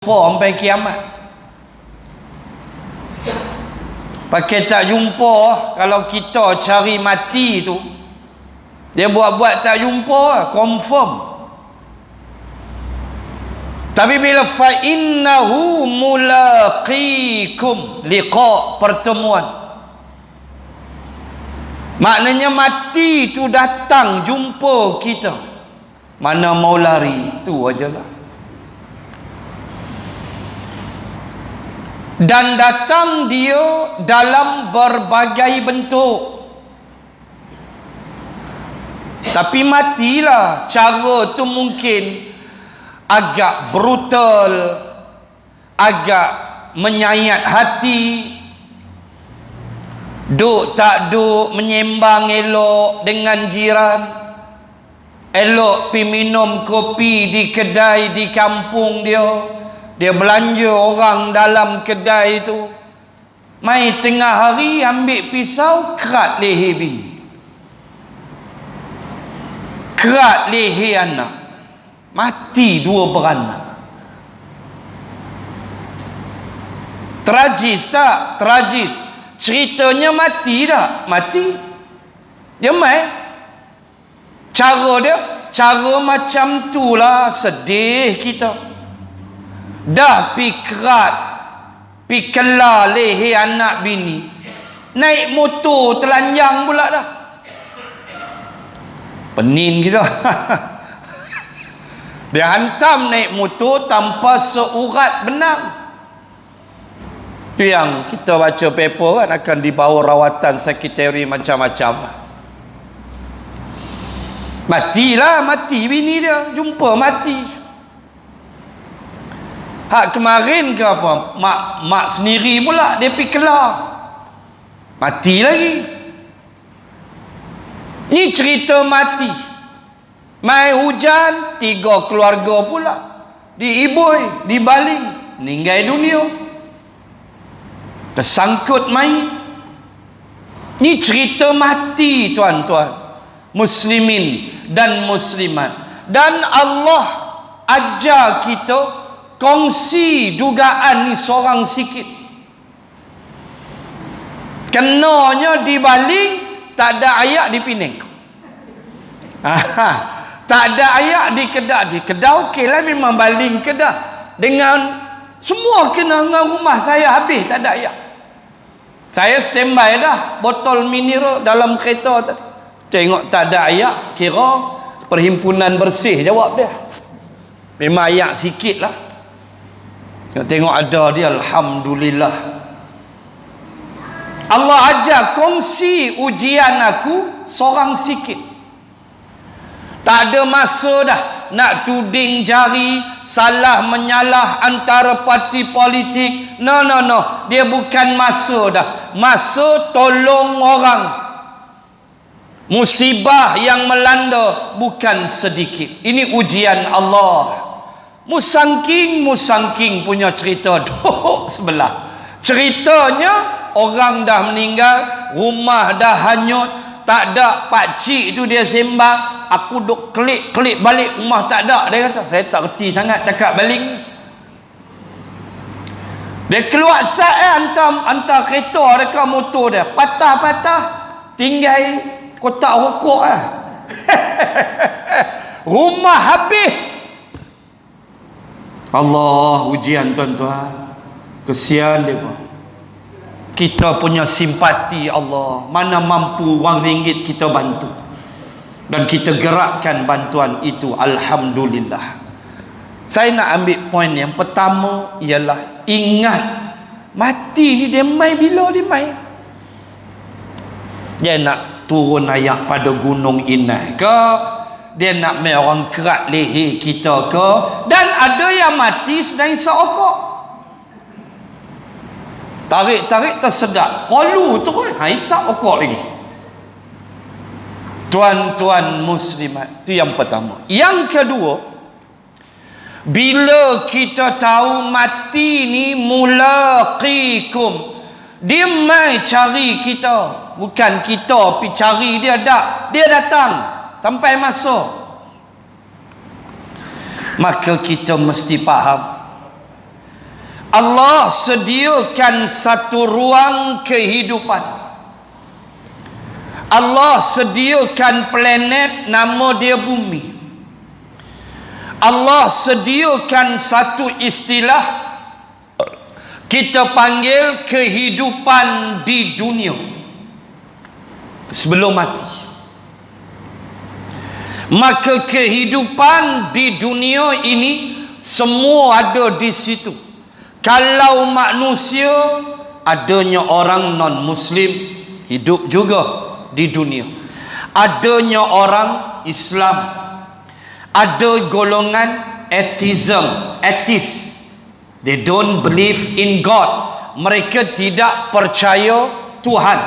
sampai kiamat. Pakai tak jumpa, kalau kita cari mati tu, dia buat-buat tak jumpa, confirm. Tapi bila fa innahu mulaqikum, liqa, pertemuan, maknanya mati tu datang jumpa kita. Mana mau lari, tu ajalah. Dan datang dia dalam berbagai bentuk. Tapi matilah, cara tu mungkin agak brutal, agak menyayat hati. Duk tak duk menyembang elok dengan jiran, elok pi minum kopi di kedai di kampung dia. Dia belanja orang dalam kedai tu, mai tengah hari ambil pisau kerat leher bini, kerat leher anak, mati dua beranak. Tragis tak? Tragis. Ceritanya mati tak? Mati. Dia mai cara dia, cara macam tu lah. Sedih kita. Dah pi kerat, pi kelar leher anak bini, naik motor telanjang pula dah. Penin kita. Dia hantam naik motor tanpa seurat benang. Tu yang kita baca paper kan, akan dibawa rawatan sekretari macam-macam. Matilah, mati bini dia, jumpa mati. Hak kemarin ke apa, mak sendiri pula dia pergi kelar, mati lagi. Ni cerita mati. Mai hujan, 3 keluarga pula diiboi, dibaling, meninggal dunia, tersangkut mayit. Ni cerita mati, tuan-tuan muslimin dan muslimat. Dan Allah ajar kita kongsi dugaan ni seorang sikit. Kenanya dibaling, tak ada ayak di Penang. Tak ada ayak di Kedah. Di Kedah okey lah, memang baling Kedah. Dengan semua kena dengan rumah saya habis, tak ada ayak. Saya standby dah, botol mineral dalam kereta tadi. Tengok tak ada ayak, kira perhimpunan bersih jawab dia. Memang ayak sikit lah. Tengok ada dia, alhamdulillah. Allah ajar kongsi ujian aku seorang sikit. Tak ada masa dah nak tuding jari, salah menyalah antara parti politik. No. Dia bukan masa dah. Masa tolong orang. Musibah yang melanda bukan sedikit. Ini ujian Allah. Musangking punya cerita duk sebelah. Ceritanya orang dah meninggal, rumah dah hanyut, tak ada pakcik tu dia sembang. Aku duk klik balik, rumah tak ada. Dia kata, saya tak reti sangat cakap baling. Dia keluar sat hantar kereta dekat motor dia, patah-patah, tinggal kotak rokok lah. Rumah habis. Allah, ujian tuan-tuan. Kesian dia pun. Kita punya simpati Allah. Mana mampu wang ringgit kita bantu. Dan kita gerakkan bantuan itu. Alhamdulillah. Saya nak ambil poin yang pertama ialah ingat mati ni dia mai bila dia mai. Dia nak turun ayat pada gunung Inai ke? Dia nak main orang kerat leher kita ke? Dan ada yang mati sedang isap okok, tarik tersedak, kolu terus isap okok lagi. Tuan-tuan muslimat, itu yang pertama. Yang kedua, bila kita tahu mati ni mulaqikum, dia mai cari kita, bukan kita pergi cari dia. Tak, dia datang sampai masa. Maka kita mesti faham Allah sediakan satu ruang kehidupan. Allah sediakan planet nama dia bumi. Allah sediakan satu istilah kita panggil kehidupan di dunia sebelum mati. Maka kehidupan di dunia ini semua ada di situ. Kalau manusia, adanya orang non-Muslim hidup juga di dunia. Adanya orang Islam. Ada golongan atheist. They don't believe in God. Mereka tidak percaya Tuhan.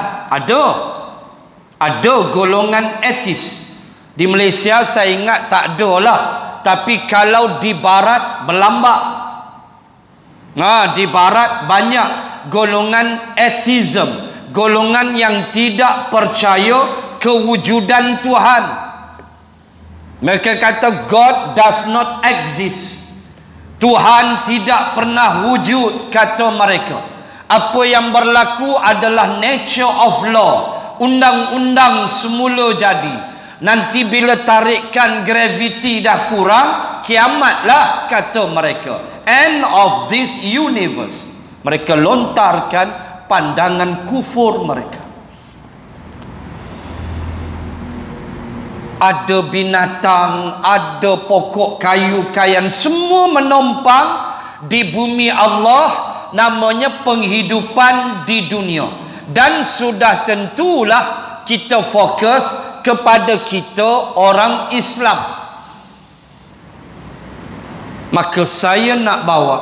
Ada golongan atheist. Di Malaysia saya ingat tak ada lah. Tapi kalau di barat berlambak. Di barat banyak golongan atheism. Golongan yang tidak percaya kewujudan Tuhan. Mereka kata God does not exist. Tuhan tidak pernah wujud, kata mereka. Apa yang berlaku adalah nature of law. Undang-undang semula jadi. Nanti bila tarikan graviti dah kurang, kiamatlah, kata mereka. End of this universe. Mereka lontarkan pandangan kufur mereka. Ada binatang, ada pokok kayu-kayan, semua menumpang di bumi Allah, namanya penghidupan di dunia. Dan sudah tentulah kita fokus kepada kita orang Islam. Maka saya nak bawa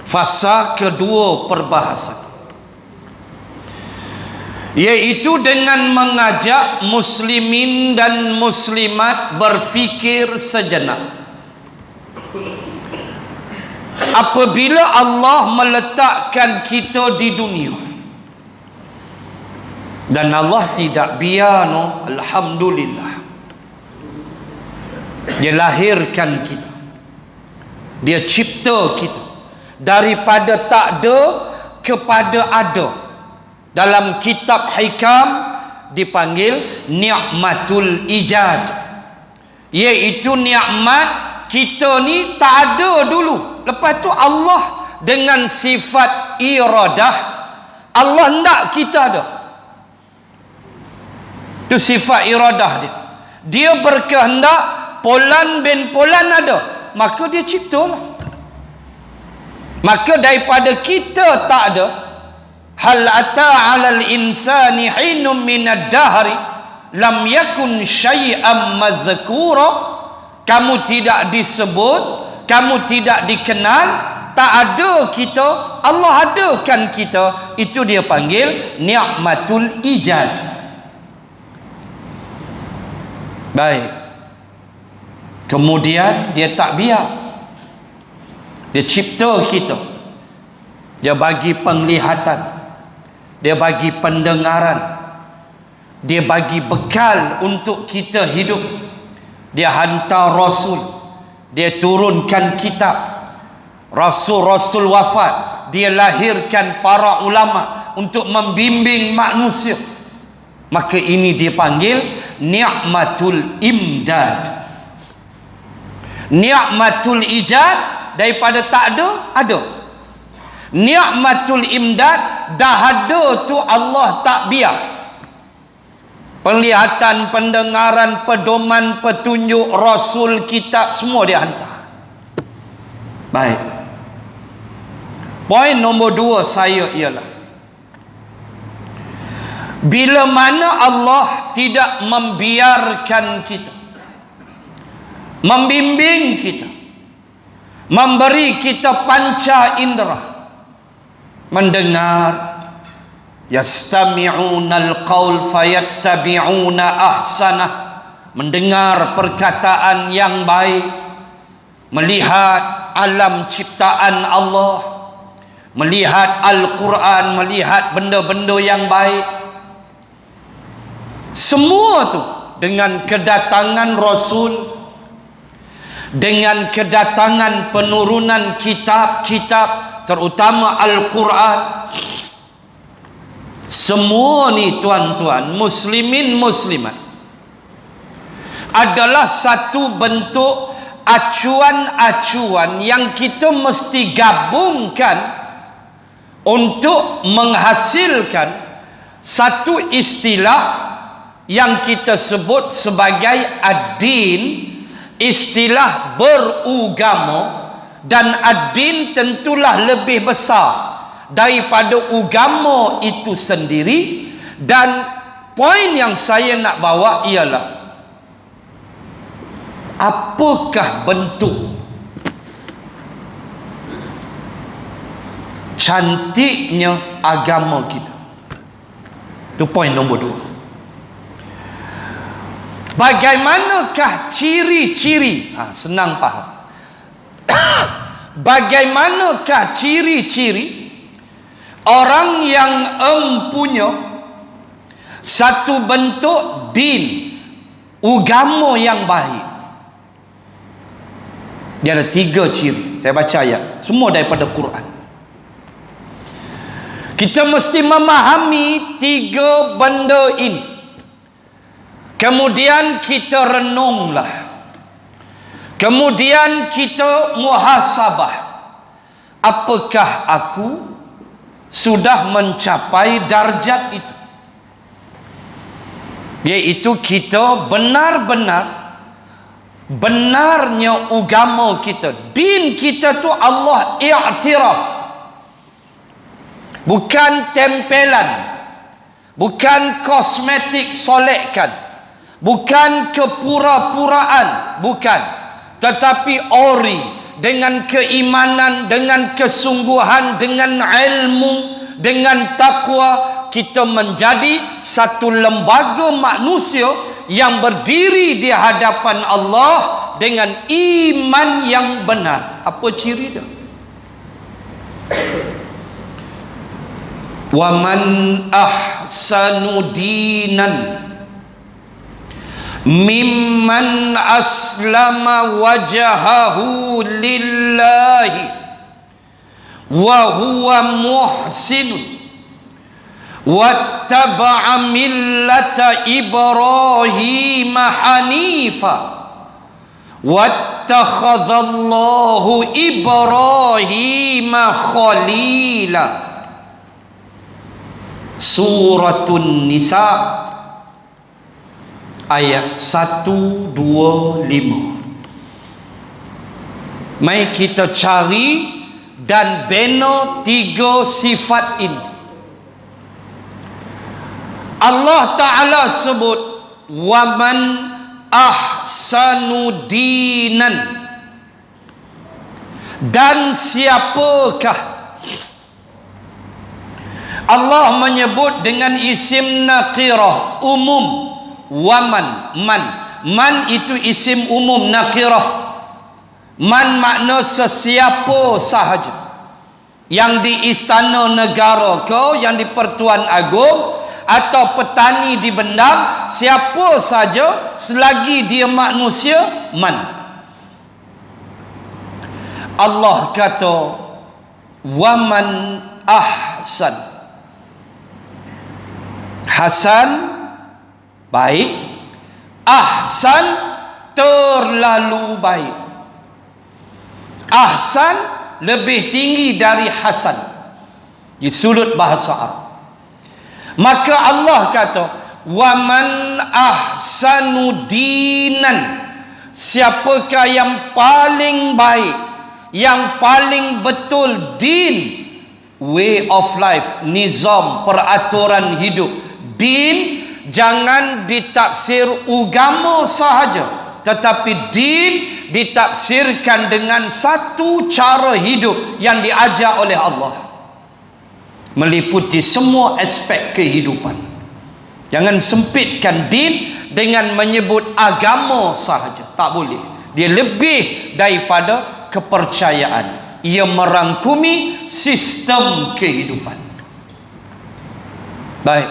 fasa kedua perbahasan, iaitu dengan mengajak muslimin dan muslimat berfikir sejenak. Apabila Allah meletakkan kita di dunia, dan Allah tidak biar, alhamdulillah, Dia lahirkan kita, Dia cipta kita daripada tak ada kepada ada. Dalam kitab Hikam dipanggil ni'matul ijad, iaitu nikmat kita ni tak ada dulu. Lepas tu Allah dengan sifat iradah, Allah nak kita ada. Itu sifat iradah dia. Dia berkehendak Polan bin Polan ada, maka dia ciptalah. Maka daripada kita tak ada, hal ata 'alal insani hinum minad dahri lam yakun syai'an madzkura. Kamu tidak disebut, kamu tidak dikenal, tak ada kita, Allah adakan kita. Itu dia panggil ni'matul ijad. Baik. Kemudian dia tak biar, dia cipta kita, dia bagi penglihatan, dia bagi pendengaran, dia bagi bekal untuk kita hidup. Dia hantar Rasul, dia turunkan kitab, Rasul-Rasul wafat, dia lahirkan para ulama untuk membimbing manusia. Maka ini dipanggil ni'matul imdad. Ni'matul ijad, daripada tak ada, ada. Ni'matul imdad, dah ada tu Allah tak biar. Penglihatan, pendengaran, pedoman, petunjuk, Rasul, kitab, semua dia hantar. Baik. Poin nombor 2 saya ialah, bila mana Allah tidak membiarkan kita, membimbing kita, memberi kita panca indera, mendengar, yastami'unal qaul fayattabi'una ahsanah, mendengar perkataan yang baik, melihat alam ciptaan Allah, melihat Al-Quran, melihat benda-benda yang baik. Semua tu dengan kedatangan Rasul, dengan kedatangan penurunan kitab-kitab, terutama Al-Quran. Semua ni tuan-tuan, muslimin muslimat, adalah satu bentuk acuan-acuan yang kita mesti gabungkan untuk menghasilkan satu istilah yang kita sebut sebagai ad-din, istilah berugama. Dan ad-din tentulah lebih besar daripada agama itu sendiri. Dan poin yang saya nak bawa ialah, apakah bentuk cantiknya agama kita? Itu poin nombor 2. Bagaimanakah ciri-ciri? Senang faham. Bagaimanakah ciri-ciri orang yang empunya satu bentuk din, agama yang baik? Dia ada 3 ciri. Saya baca ayat, semua daripada Quran. Kita mesti memahami 3 benda ini. Kemudian kita renunglah. Kemudian kita muhasabah. Apakah aku sudah mencapai darjat itu? Iaitu kita benarnya agama kita, din kita tu Allah i'tiraf, bukan tempelan, bukan kosmetik solekkan, bukan kepura-puraan, bukan, tetapi ori, dengan keimanan, dengan kesungguhan, dengan ilmu, dengan takwa, kita menjadi satu lembaga manusia yang berdiri di hadapan Allah dengan iman yang benar. Apa ciri dia? Wa man ahsanu dinan mimman aslama wajahahu lillahi wa huwa muhsinun wattaba'a millata Ibrahim hanifa wattakhadhallahu Ibrahim khalila. Suratun Nisa ayat 125. Mari kita cari dan bina 3 sifat ini. Allah Ta'ala sebut waman ahsanu dinan, dan siapakah. Allah menyebut dengan isim nakirah, umum. Waman, man itu isim umum, nakirah. Man makna sesiapa sahaja, yang di istana negara ke, yang di Pertuan Agong, atau petani di bendang, siapa saja selagi dia manusia, man. Allah kata waman ahsan. Hasan baik, ahsan terlalu baik. Ahsan lebih tinggi dari hasan di sudut bahasa Arab. Maka Allah kata waman ahsanu dinan, siapakah yang paling baik, yang paling betul din, way of life, nizam, peraturan hidup. Din jangan ditafsir agama sahaja, tetapi din ditafsirkan dengan satu cara hidup yang diajar oleh Allah, meliputi semua aspek kehidupan. Jangan sempitkan din dengan menyebut agama sahaja, tak boleh. Dia lebih daripada kepercayaan, ia merangkumi sistem kehidupan. Baik,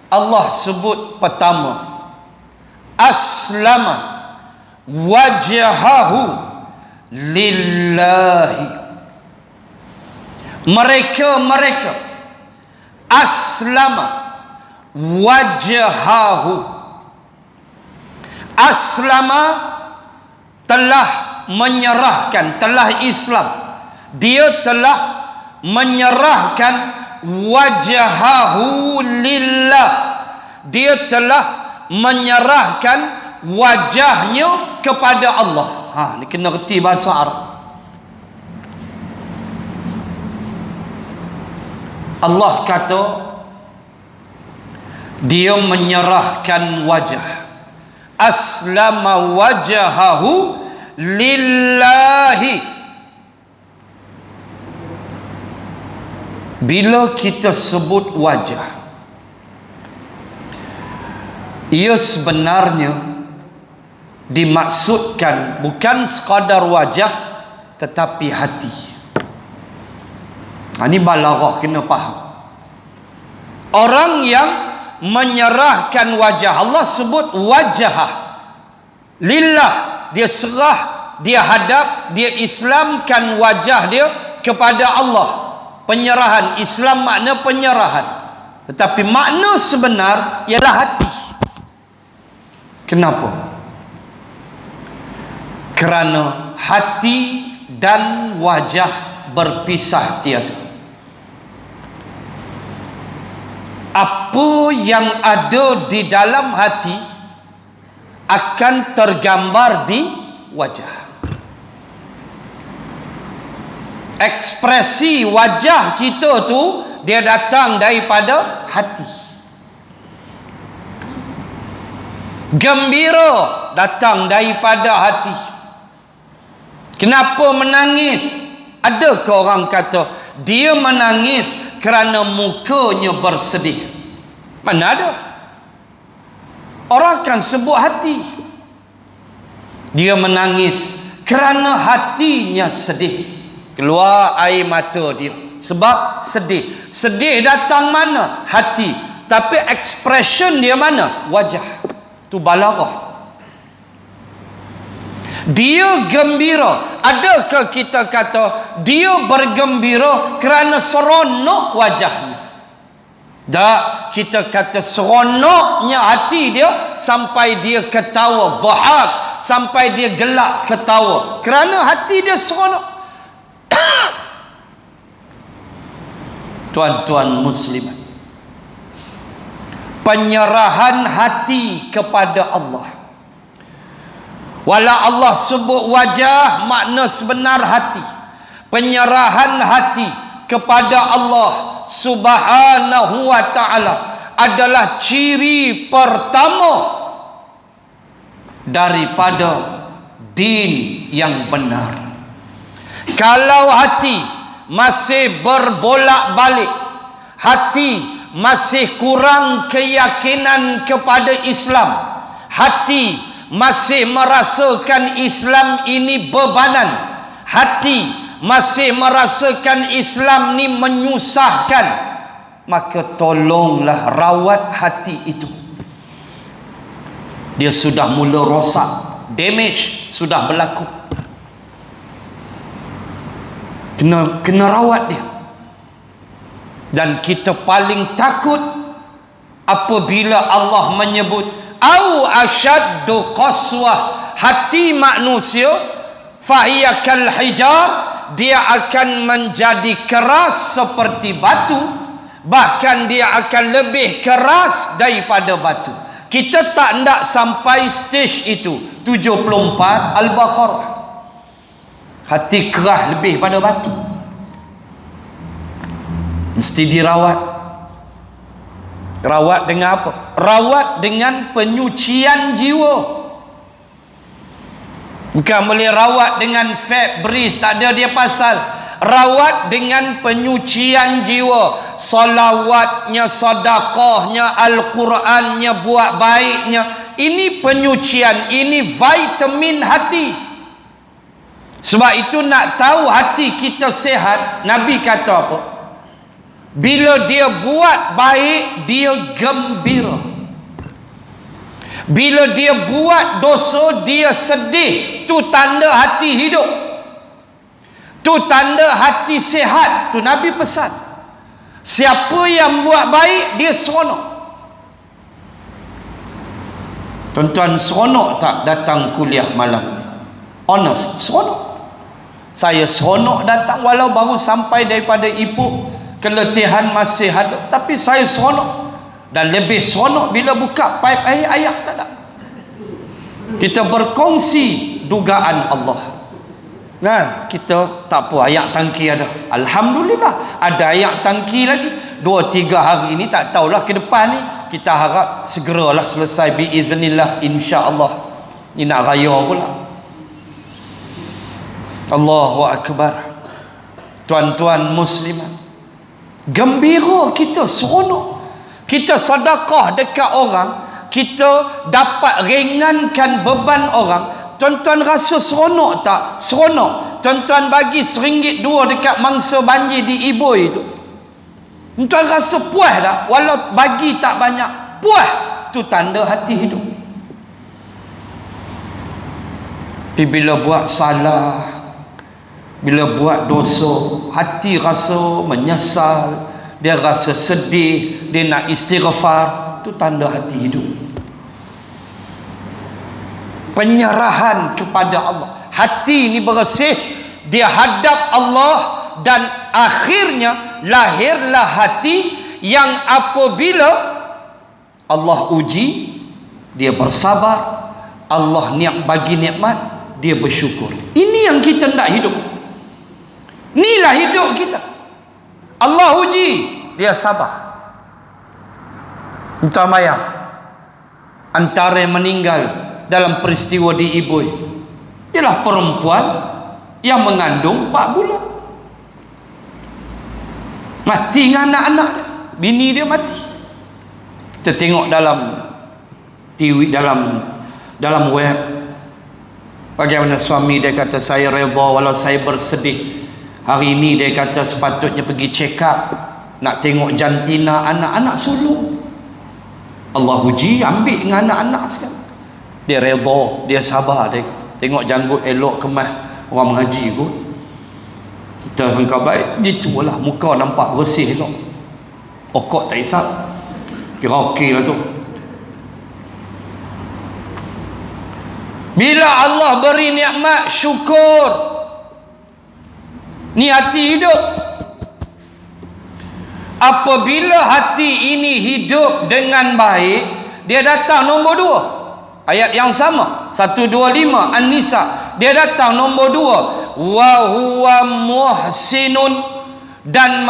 Allah sebut pertama aslama, wajhahu lillahi. Mereka aslama wajhahu. Aslama telah menyerahkan, telah Islam. Dia telah menyerahkan wajhahu lillah. Dia telah menyerahkan wajahnya kepada Allah. Ni kena reti bahasa Arab. Allah kata dia menyerahkan wajah. Aslama wajhahu lillahi. Bila kita sebut wajah, ia sebenarnya dimaksudkan bukan sekadar wajah tetapi hati. Ini balaghah, kena faham. Orang yang menyerahkan wajah, Allah sebut wajah lillah, dia serah, dia hadap, dia islamkan wajah dia kepada Allah. Penyerahan, Islam makna penyerahan, tetapi makna sebenar ialah hati. Kenapa? Kerana hati dan wajah berpisah tiada. Apa yang ada di dalam hati akan tergambar di wajah. Ekspresi wajah kita tu dia datang daripada hati. Gembira datang daripada hati. Kenapa menangis? Adakah orang kata dia menangis kerana mukanya bersedih? Mana ada? Orang akan sebut hati. Dia menangis kerana hatinya sedih. Keluar air mata dia sebab sedih. Sedih datang mana? Hati. Tapi expression dia mana? Wajah. Tu balaghah. Dia gembira. Adakah kita kata dia bergembira kerana seronok wajahnya? Tak. Kita kata seronoknya hati dia sampai dia ketawa, bahak, sampai dia gelak ketawa kerana hati dia seronok. Tuan-tuan muslimat, penyerahan hati kepada Allah. Wala Allah sebut wajah, makna sebenar hati. Penyerahan hati kepada Allah Subhanahu wa ta'ala adalah ciri pertama daripada din yang benar. Kalau hati masih berbolak-balik, hati masih kurang keyakinan kepada Islam, hati masih merasakan Islam ini bebanan, hati masih merasakan Islam ni menyusahkan, maka tolonglah rawat hati itu. Dia sudah mula rosak, damage sudah berlaku. Kena rawat dia. Dan kita paling takut apabila Allah menyebut au asyaddu qaswah, hati manusia fahiya kal hijar, dia akan menjadi keras seperti batu, bahkan dia akan lebih keras daripada batu. Kita tak nak sampai stage itu. 74 Al-Baqarah, hati keras lebih pada batu. Mesti dirawat. Rawat dengan apa? Rawat dengan penyucian jiwa. Bukan boleh rawat dengan Febreze, tak ada dia pasal. Rawat dengan penyucian jiwa. Salawatnya, sedekahnya, Al-Qurannya, buat baiknya. Ini penyucian, ini vitamin hati. Sebab itu nak tahu hati kita sehat, Nabi kata apa? Bila dia buat baik, dia gembira. Bila dia buat dosa, dia sedih. Tu tanda hati hidup. Tu tanda hati sihat. Tu Nabi pesan. Siapa yang buat baik, dia seronok. Tuan-tuan, seronok tak datang kuliah malam ni? Honest, seronok. Saya seronok datang walau baru sampai daripada Ipoh. Keletihan masih ada, tapi saya seronok. Dan lebih seronok bila buka paip air, ayat tak ada. Kita berkongsi dugaan Allah. Kan? Kita tak apa, ayat tangki ada. Alhamdulillah, ada ayat tangki lagi. 2-3 hari ni, tak tahulah ke depan ni. Kita harap segeralah selesai biiznillah, insya-Allah. Ni nak raya pula. Allahu Akbar. Tuan-tuan muslimat, gembira kita, seronok. Kita sedekah dekat orang, kita dapat ringankan beban orang. Tuan-tuan rasa seronok tak? Seronok. Tuan-tuan bagi RM1, RM2 dekat mangsa banjir di Iboi tu. Tuan-tuan rasa puas tak? Walau bagi tak banyak, puas. Tu tanda hati hidup. Tapi bila buat salah, bila buat dosa, hati rasa menyesal, dia rasa sedih, dia nak istighfar. Tu tanda hati hidup. Penyerahan kepada Allah. Hati ni bersih, dia hadap Allah, dan akhirnya lahirlah hati yang apabila Allah uji, dia bersabar. Allah bagi nikmat, dia bersyukur. Ini yang kita nak hidup. Inilah hidup kita. Allah uji, dia sabar. Entah mayang antara yang meninggal dalam peristiwa di Iboi, ialah perempuan yang mengandung 4 bulan. Mati dengan anak-anak dia. Bini dia mati. Kita tengok dalam TV, dalam web, bagaimana suami dia kata, saya redha walau saya bersedih. Hari ini dia kata sepatutnya pergi check up, nak tengok jantina, anak-anak sulung. Allah uji, ambil dengan anak-anak sekarang. Dia redha, dia sabar. Dia tengok janggut elok, kemas orang mengaji pun. Kita sangka baik, gitulah muka nampak bersih elok. Okok tak isap, kira okey lah tu. Bila Allah beri nikmat, syukur. Ni hati hidup. Apabila hati ini hidup dengan baik, dia datang nombor 2. Ayat yang sama, 125 An-Nisa. Dia datang nombor 2. Wa huwa muhsinun, dan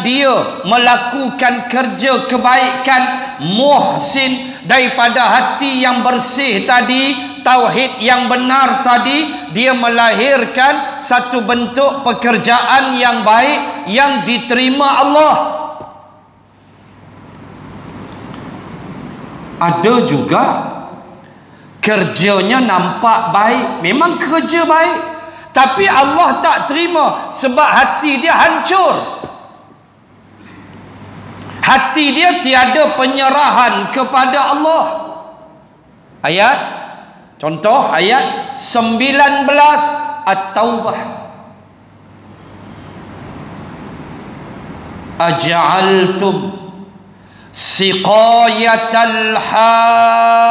dia melakukan kerja kebaikan. Muhsin, daripada hati yang bersih tadi, tauhid yang benar tadi, dia melahirkan satu bentuk pekerjaan yang baik yang diterima Allah. Ada juga kerjanya nampak baik, memang kerja baik, tapi Allah tak terima sebab hati dia hancur. Hati dia tiada penyerahan kepada Allah. Contoh ayat 19 At-Taubah. Aja'altum siqayatal hajji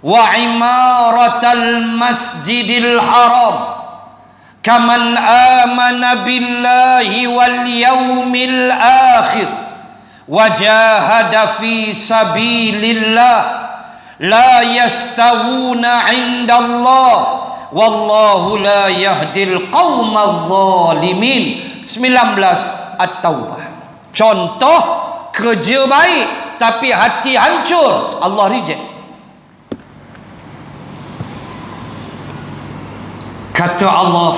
wa imaratal masjidil haram kaman amana billahi wal yawmil akhir wajahada fi sabilillah la yastawuna indallah wallahu la yahdil qaumadh zalimin. 19 At-Taubah. Contoh kerja baik tapi hati hancur, Allah reject. Kata Allah,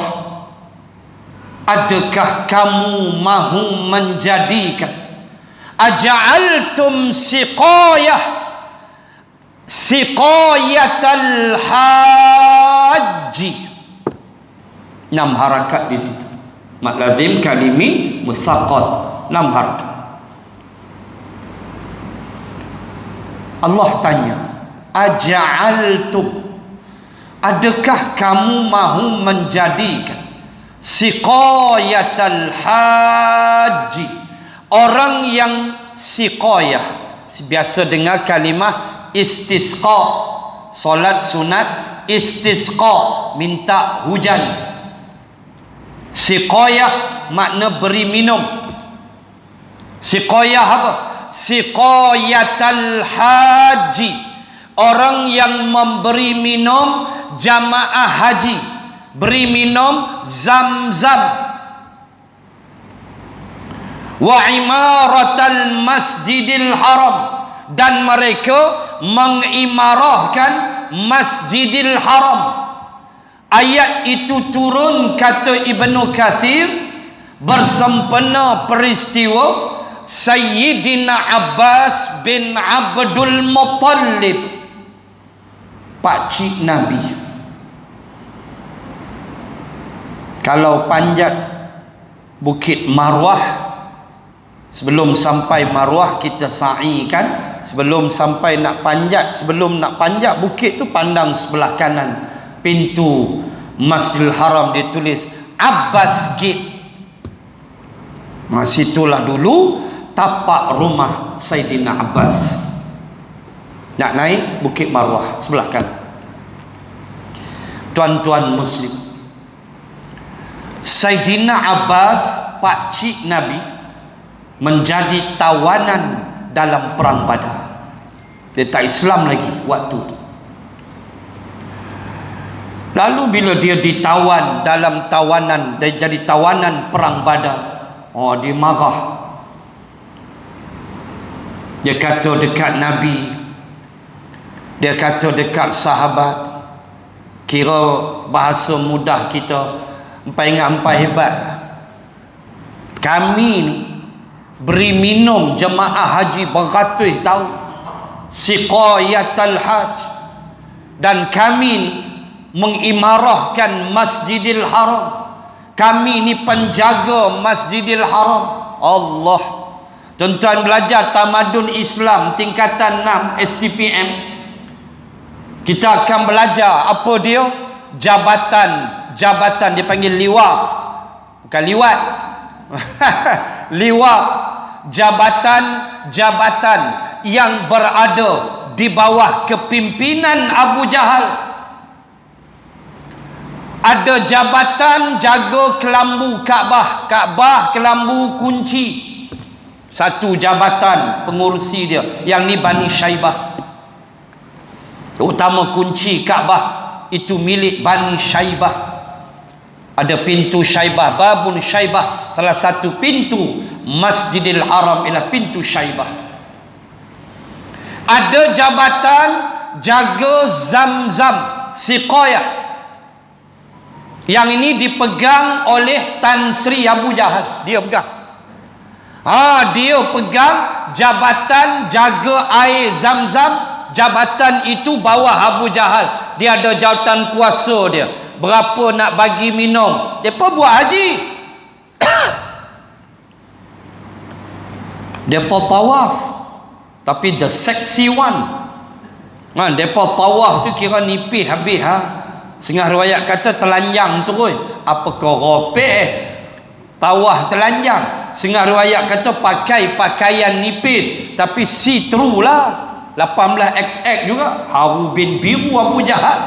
adakah kamu mahu menjadikan aja'altum siqayatal haji, 6 harakat di situ, mad lazim kalimi musaqqal, 6 harakat. Allah tanya, aja'altum, adakah kamu mahu menjadikan siqayatal haji, orang yang siqayah, biasa dengar kalimah istisqa, solat sunat istisqa, minta hujan. Siqayah makna beri minum. Siqayah apa? Siqayatal haji, orang yang memberi minum jamaah haji, beri minum zam-zam. Wa imaratal masjidil haram, dan mereka mengimarahkan masjidil haram. Ayat itu turun, kata Ibnu Katsir, bersempena peristiwa Sayyidina Abbas bin Abdul Muttalib, pakcik Nabi. Kalau panjat Bukit Marwah, sebelum sampai Marwah kita sa'i kan, sebelum sampai nak panjat, sebelum nak panjat bukit tu pandang sebelah kanan, pintu Masjidil Haram ditulis Abbas Gate. Situlah dulu tapak rumah Sayyidina Abbas. Nak naik Bukit Marwah sebelah kanan. Tuan-tuan muslim, Sayyidina Abbas, pakcik Nabi, menjadi tawanan dalam perang Badar. Dia tak Islam lagi waktu tu. Lalu bila dia ditawan dalam tawanan, dia jadi tawanan perang Badar, dia marah. Dia kata dekat Nabi, dia kata dekat sahabat, kira bahasa mudah kita, empai ingat empai hebat, kami ni beri minum jemaah haji beratus tahun, siqayatal haj, dan kami ni mengimarahkan Masjidil Haram, kami ni penjaga Masjidil Haram. Allah, tuan-tuan belajar tamadun Islam tingkatan 6 STPM, kita akan belajar apa dia? Jabatan dia panggil liwat, bukan liwat liwat, jabatan yang berada di bawah kepimpinan Abu Jahal. Ada jabatan jaga kelambu Kaabah kelambu kunci, satu jabatan pengurusi dia, yang ni Bani Syaibah. Terutama kunci Kaabah itu milik Bani Syaibah. Ada pintu Syaibah, babun Syaibah, salah satu pintu Masjidil Haram ialah pintu Syaibah. Ada jabatan jaga zam-zam, siqayah, yang ini dipegang oleh Tan Sri Abu Jahal. Dia pegang. Dia pegang jabatan jaga air zam-zam. Jabatan itu bawah Abu Jahal. Dia ada jawatan kuasa dia. Berapa nak bagi minum. Mereka buat haji. Mereka tawaf. Tapi the sexy one. Mereka tawaf tu kira nipis habis. Setengah riwayat kata telanjang terus. Apakah ropek tawaf telanjang. Setengah riwayat kata pakai pakaian nipis tapi see through lah, 18XX juga, haru bin biru Abu Jahal.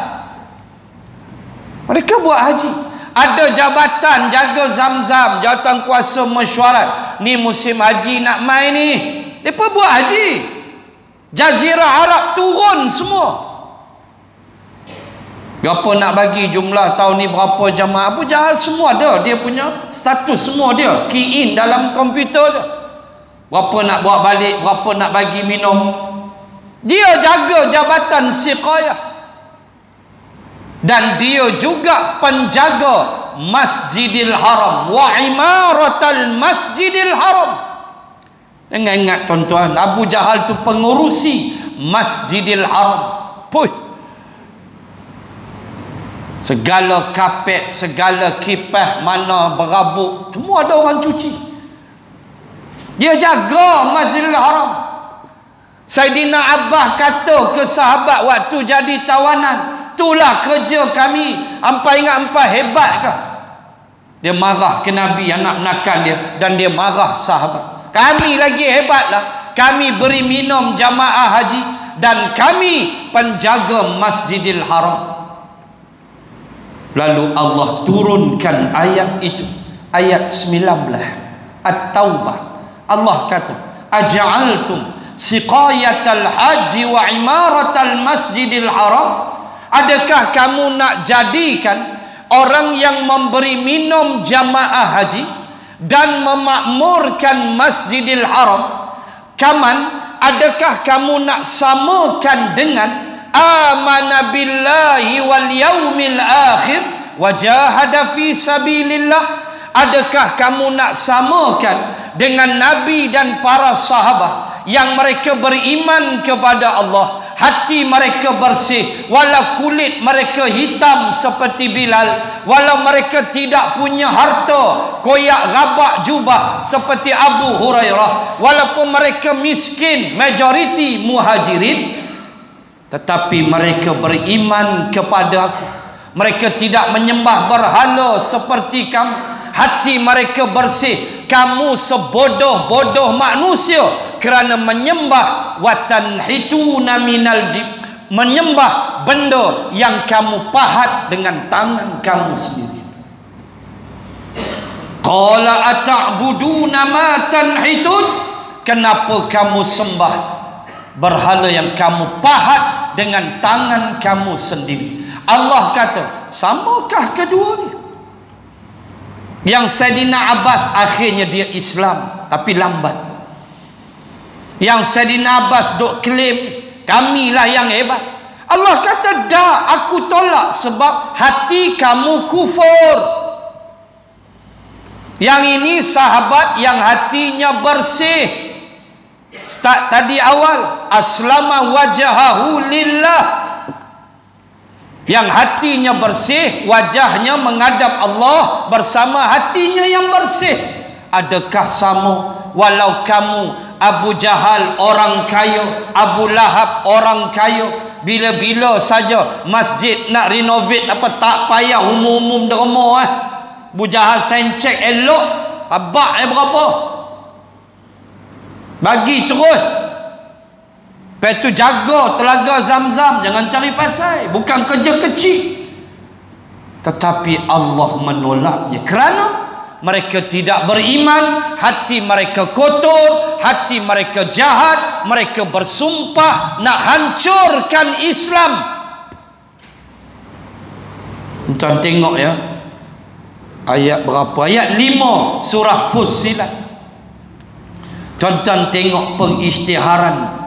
Mereka buat haji. Ada jabatan jaga zam-zam, jawatan kuasa mesyuarat, ni musim haji nak main ni, mereka buat haji. Jazirah Arab turun semua. Berapa nak bagi jumlah tahun ni, berapa jamaah, Abu Jahal semua ada, dia punya status semua dia key in dalam komputer dia. Berapa nak bawa balik, berapa nak bagi minum. Dia jaga jabatan siqayah. Dan dia juga penjaga Masjidil Haram, wa imaratal Masjidil Haram. Jangan ingat tuan-tuan, Abu Jahal tu pengurusi Masjidil Haram. Puh, segala kapet, segala kipas mana berabuk, semua ada orang cuci. Dia jaga Masjidil Haram. Saidina Abbas kata ke sahabat waktu jadi tawanan, itulah kerja kami. Hampa ingat hampa hebat ke? Dia marah ke Nabi anak nakal dia, dan dia marah sahabat. Kami lagi hebatlah. Kami beri minum jamaah haji, dan kami penjaga Masjidil Haram. Lalu Allah turunkan ayat itu, ayat 19 At-Taubah. Allah kata, aja'altum siqayatal haji wa imaratal masjidil haram. Adakah kamu nak jadikan orang yang memberi minum jamaah haji dan memakmurkan Masjidil Haram? Kaman, adakah kamu nak samakan dengan amana billahi wal yaumil akhir wa jahada fi sabilillah? Adakah kamu nak samakan dengan Nabi dan para sahabat yang mereka beriman kepada Allah, hati mereka bersih, walau kulit mereka hitam seperti Bilal, walau mereka tidak punya harta koyak rabak jubah seperti Abu Hurairah, walaupun mereka miskin, majoriti muhajirin, tetapi mereka beriman kepada aku. Mereka tidak menyembah berhala seperti kamu. Hati mereka bersih. Kamu sebodoh-bodoh manusia kerana menyembah watanhituna minal jib, menyembah benda yang kamu pahat dengan tangan kamu sendiri. Qala ata'buduna ma tanhitun? Kenapa kamu sembah berhala yang kamu pahat dengan tangan kamu sendiri? Allah kata, samakah kedua ni? Yang Saidina Abbas akhirnya dia Islam, tapi lambat. Yang Saidina Abbas duk klaim kamilah yang hebat. Allah kata, dah, aku tolak sebab hati kamu kufur. Yang ini sahabat yang hatinya bersih. Start tadi awal, aslama wajahahu lillah. Yang hatinya bersih, wajahnya menghadap Allah bersama hatinya yang bersih. Adakah sama walau kamu Abu Jahal orang kaya, Abu Lahab orang kaya, bila-bila saja masjid nak renovate apa tak payah umum-umum derma Abu Jahal sign check elok, abak berapa? Bagi terus. Lepas tu jaga telaga Zam-Zam, jangan cari pasal, bukan kerja kecil. Tetapi Allah menolaknya kerana mereka tidak beriman, hati mereka kotor, hati mereka jahat, mereka bersumpah nak hancurkan Islam. Tuan tengok ya, ayat berapa? Ayat 5 surah Fussilat. Tuan-tuan tengok pengisytiharan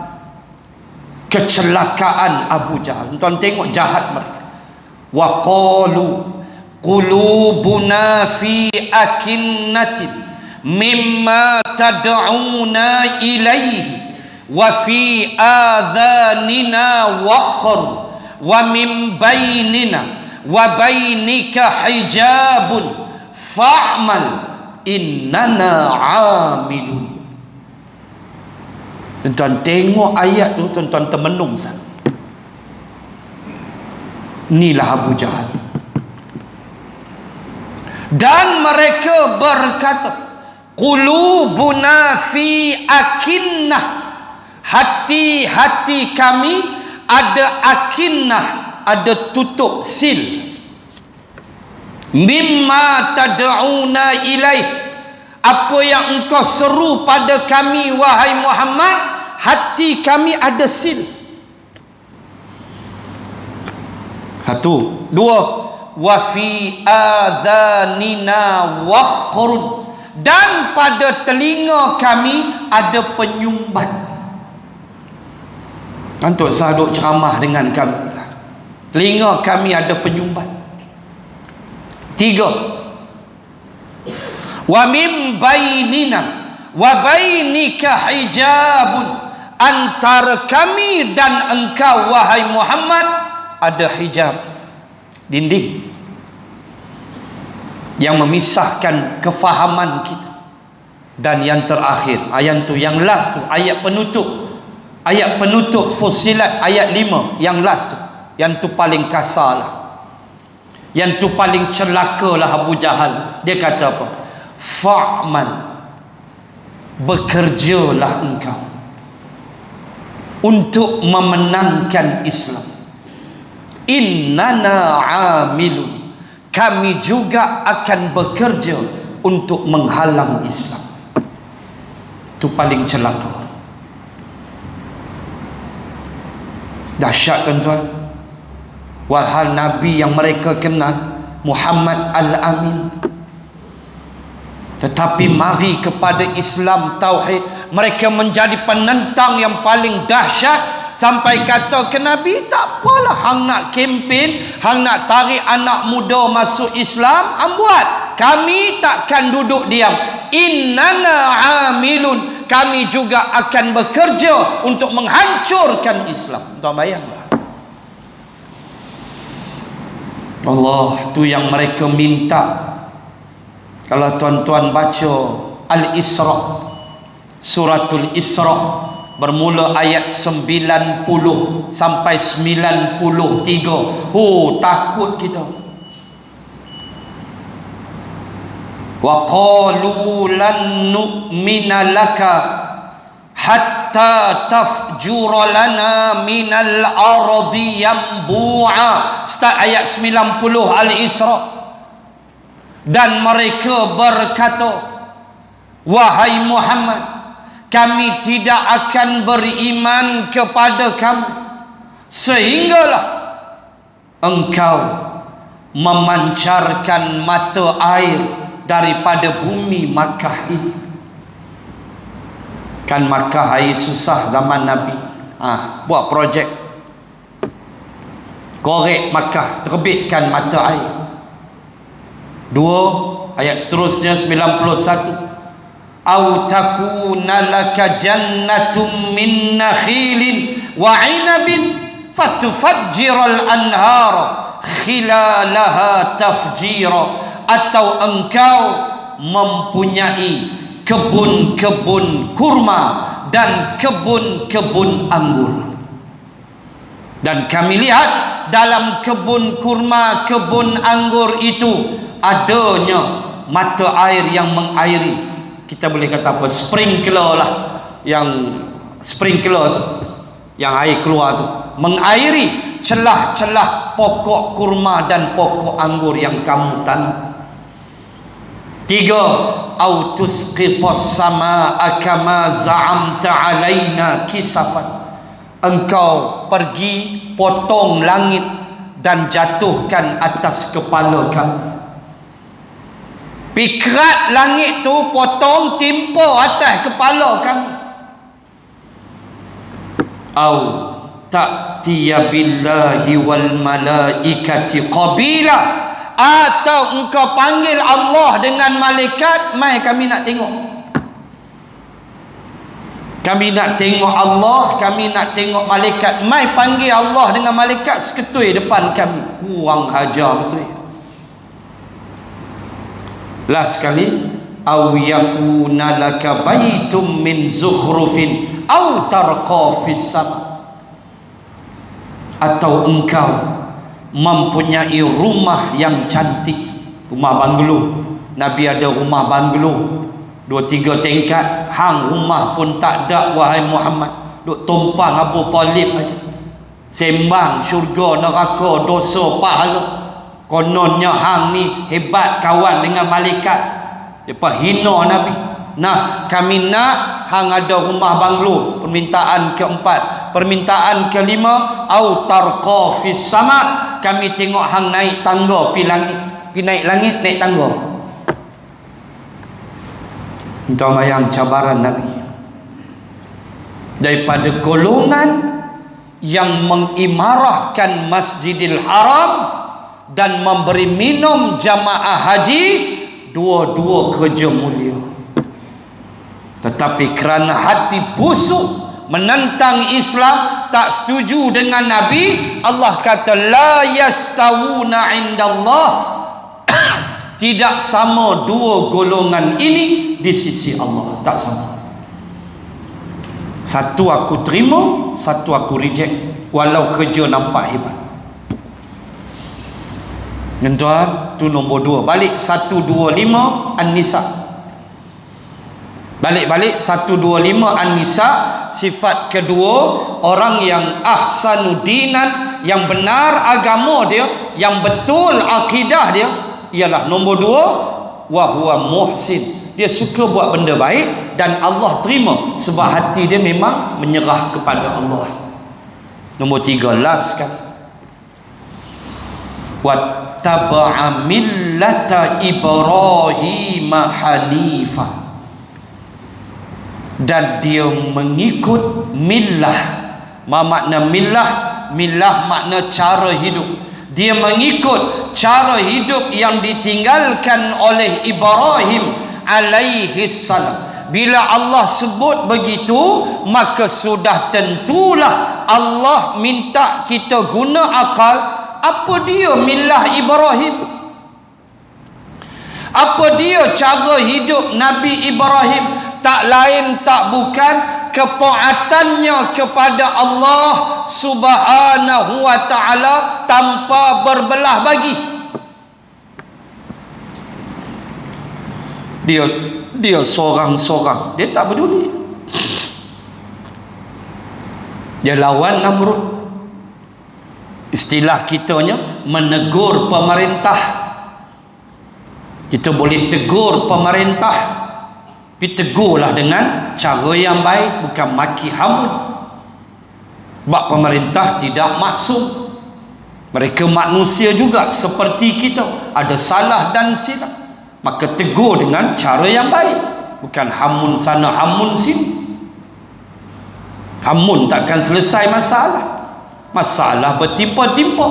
kecelakaan Abu Jahal. Tuan tengok jahat mereka. Wa qalu qulubuna fi akinnatin mimma tad'una ilaihi wa fi adhanina waqr wa min bainina wa bainika hijabun fa'mal innana 'amilun. Tuan-tuan tengok ayat tu, tuan-tuan termenung sangat. Inilah Abu Jahal. Dan mereka berkata, qulubuna fi akinnah, hati-hati kami ada akinnah, ada tutup sil. Mimma tad'una ilaih, apa yang engkau seru pada kami wahai Muhammad, hati kami ada sil. Satu. Dua, wa fi adhanina waqrun, dan pada telinga kami ada penyumbat. Antuk saya duk ceramah dengan kami, telinga kami ada penyumbat. Tiga, wa min bainina wa bainika hijabun, antara kami dan engkau wahai Muhammad ada hijab, dinding yang memisahkan kefahaman kita. Dan yang terakhir, ayat tu yang last tu, ayat penutup, Ayat penutup Fussilat ayat 5 yang last tu, yang tu paling kasar lah, yang tu paling celaka lah Abu Jahal. Dia kata apa? Fa'man, bekerjalah engkau untuk memenangkan Islam. Innana amilun, kami juga akan bekerja untuk menghalang Islam. Itu paling celaka. Dahsyat tuan-tuan. Walhal Nabi yang mereka kenal, Muhammad Al-Amin, tetapi mari kepada Islam Tauhid, mereka menjadi penentang yang paling dahsyat. Sampai kata ke Nabi, tak apalah hang nak kempen, hang nak tarik anak muda masuk Islam, hang buat, kami takkan duduk diam. Innana amilun, kami juga akan bekerja untuk menghancurkan Islam. Tuan bayanglah, Allah tu yang mereka minta. Kalau tuan-tuan baca Al-Isra, suratul Isra, bermula ayat 90 sampai 93. Takut kita. Wa qalu lan nu'mina laka hatta tafjura lana minal ardi yanbu'a. Start ayat 90 Al-Isra. Dan mereka berkata, wahai Muhammad, kami tidak akan beriman kepada kamu sehinggalah engkau memancarkan mata air daripada bumi Makkah ini. Kan Makkah air susah zaman Nabi. Buat projek korek Makkah, terbitkan mata air. 2 ayat seterusnya 91. Au takuna laka jannatum min nakhilin wa 'inabin fatufajjiral anhara khilalaha tafjira. Atau engkau mempunyai kebun-kebun kurma dan kebun-kebun anggur, dan kami lihat dalam kebun kurma, kebun anggur itu adanya mata air yang mengairi. Kita boleh kata apa? Sprinkler lah. Yang sprinkler tu, yang air keluar tu, mengairi celah-celah pokok kurma dan pokok anggur yang kamu tanam. 3. Au tusqitas samaa kama za'amta alaina kisafan. Engkau pergi potong langit dan jatuhkan atas kepala kami. Pikrat langit tu potong, timpa atas kepala kami. Au ta'tiya billahi wal malaikati qabila. Atau engkau panggil Allah dengan malaikat, mai kami nak tengok. Kami nak tengok Allah, kami nak tengok malaikat. Mai panggil Allah dengan malaikat seketui depan kami. Kurang hajar betul. Last sekali, aw yakuna laka baitum min zukhrufin aw tarqa fis sama. Atau engkau mempunyai rumah yang cantik, rumah banglo. Nabi ada rumah banglo 2-3 tingkat. Hang rumah pun tak ada wahai Muhammad, duk tumpang Abu Talib aja. Sembang syurga neraka, dosa pahala. Kononnya hang ni hebat kawan dengan malaikat. Depa hina Nabi. Nah, kami nak hang ada rumah banglo. Permintaan keempat. Permintaan kelima, au tarqa fis sama. Kami tengok hang naik tangga pi langit. Pi naik langit, naik tangga. Entah bayang cabaran Nabi. Daripada golongan yang mengimarahkan Masjidil Haram dan memberi minum jamaah haji, dua-dua kerja mulia. Tetapi kerana hati busuk menentang Islam, tak setuju dengan Nabi, Allah kata la yastawuna indallah. Tidak sama dua golongan ini di sisi Allah, tak sama. Satu aku terima, satu aku reject, walau kerja nampak hebat. Tuan, tu nombor 2. Balik 125 An-Nisa. Balik 125 An-Nisa. Sifat kedua, orang yang ahsanudinan, yang benar agama dia, yang betul akidah dia, ialah nombor 2, wa huwa muhsin. Dia suka buat benda baik dan Allah terima sebab hati dia memang menyerah kepada Allah. Nombor 3, last kan, wattaba'a millata Ibrahim hanifa, dan dia mengikut millah. Makna millah, millah makna cara hidup. Dia mengikut cara hidup yang ditinggalkan oleh Ibrahim alaihi salam. Bila Allah sebut begitu, maka sudah tentulah Allah minta kita guna akal. Apa dia millah Ibrahim? Apa dia cara hidup Nabi Ibrahim? Tak lain tak bukan ketaatannya kepada Allah Subhanahu wa ta'ala tanpa berbelah bagi. Dia seorang-seorang, dia tak peduli. Dia lawan Namrud. Istilah kitanya menegur pemerintah. Kita boleh tegur pemerintah, tapi tegurlah dengan cara yang baik, bukan maki hamun. Sebab pemerintah tidak maksum. Mereka manusia juga seperti kita, ada salah dan silap. Maka tegur dengan cara yang baik, bukan hamun sana hamun sini. Hamun takkan selesai masalah. Masalah bertimpa-timpa,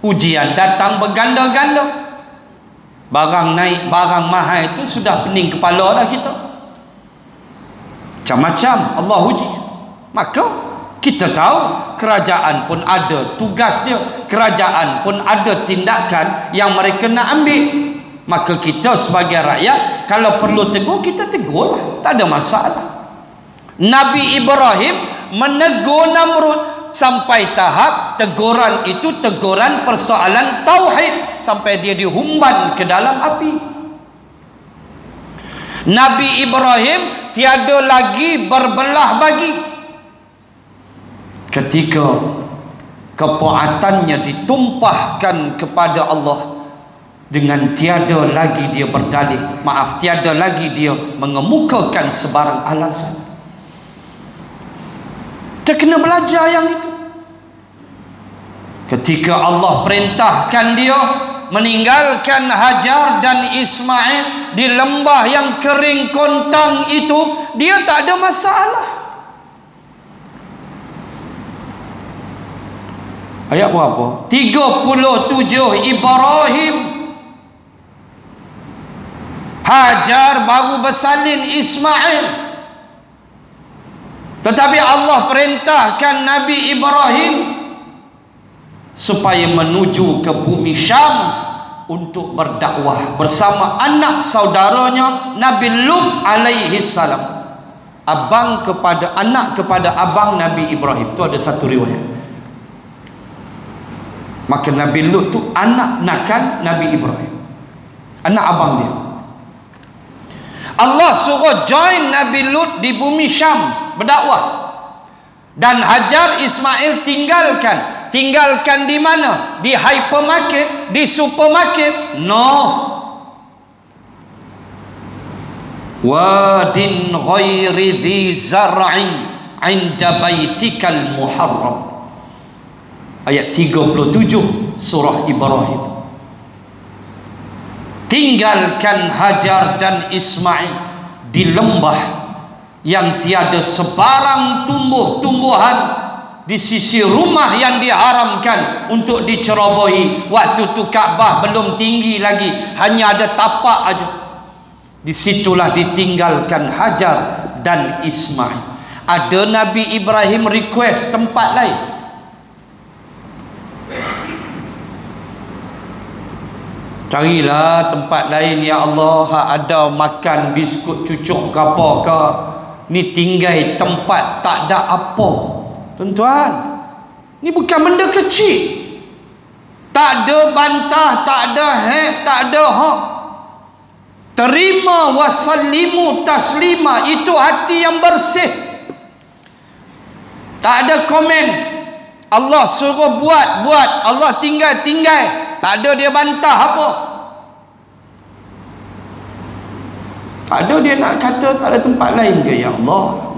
ujian datang berganda-ganda. Barang naik, barang mahal itu sudah pening kepala dah kita. Macam-macam Allah uji. Maka kita tahu kerajaan pun ada tugas dia, kerajaan pun ada tindakan yang mereka nak ambil. Maka kita sebagai rakyat, kalau perlu tegur, kita tegur, tak ada masalah. Nabi Ibrahim menegur Namrud sampai tahap teguran itu teguran persoalan tauhid, sampai dia dihumban ke dalam api. Nabi Ibrahim tiada lagi berbelah bagi. Ketika ketaatannya ditumpahkan kepada Allah, dengan tiada lagi dia berdalih, tiada lagi dia mengemukakan sebarang alasan. Kita kena belajar yang itu. Ketika Allah perintahkan dia meninggalkan Hajar dan Ismail di lembah yang kering kontang itu, dia tak ada masalah. Ayat berapa? 37 Ibrahim. Hajar baru bersalin Ismail, tetapi Allah perintahkan Nabi Ibrahim supaya menuju ke bumi Syam untuk berdakwah bersama anak saudaranya Nabi Lut alaihi salam. Abang kepada anak kepada abang Nabi Ibrahim. Itu ada satu riwayat. Maka Nabi Lut tu anak nakan Nabi Ibrahim, anak abang dia. Allah suruh join Nabi Lut di bumi Syam berdakwah, dan Hajar Ismail tinggalkan di mana? Di hypermarket, di supermarket? No. Wadin ghairi dhi zar'in 'inda baitikal muharram. Ayat 37 surah Ibrahim. Tinggalkan Hajar dan Ismail di lembah yang tiada sebarang tumbuh-tumbuhan, di sisi rumah yang diharamkan untuk dicerobohi. Waktu tu Kaabah belum tinggi lagi, hanya ada tapak aja. Di situlah ditinggalkan Hajar dan Ismail. Ada Nabi Ibrahim request tempat lain. Carilah tempat lain ya Allah, ada makan biskut cucuk ke apa ke, Ni tinggal tempat tak ada apa. Tuan-tuan, ni bukan benda kecil. Tak ada bantah, tak ada hak, tak ada hak. Terima wasallimu taslima, itu hati yang bersih. Tak ada komen. Allah suruh buat, Allah tinggal. Tak ada dia bantah apa. Tak ada dia nak kata tak ada tempat lain ke? Ya Allah,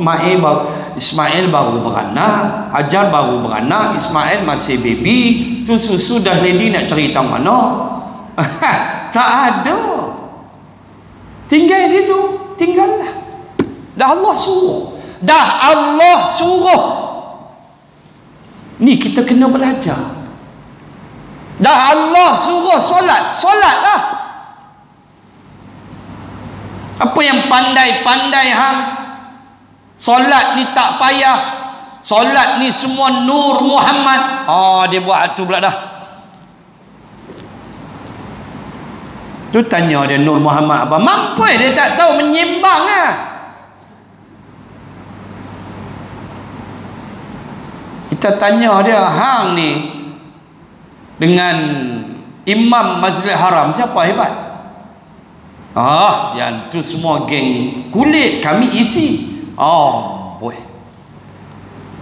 Ismail baru beranak, Hajar baru beranak, Ismail masih baby, tu susu dah ready nak cari tahu mana. Tak ada. Tinggal situ, tinggallah. Dah Allah suruh. Ni kita kena belajar. Dah Allah suruh solatlah. Apa yang pandai-pandai hang? Solat ni tak payah. Solat ni semua nur Muhammad. Dia buat tu pula dah. Tu tanya dia nur Muhammad apa? Mampu dia tak tahu menyimbang lah. Kita tanya dia, hang ni dengan Imam Masjidil Haram siapa hebat? Yang tu semua geng kulit kami isi. Boy.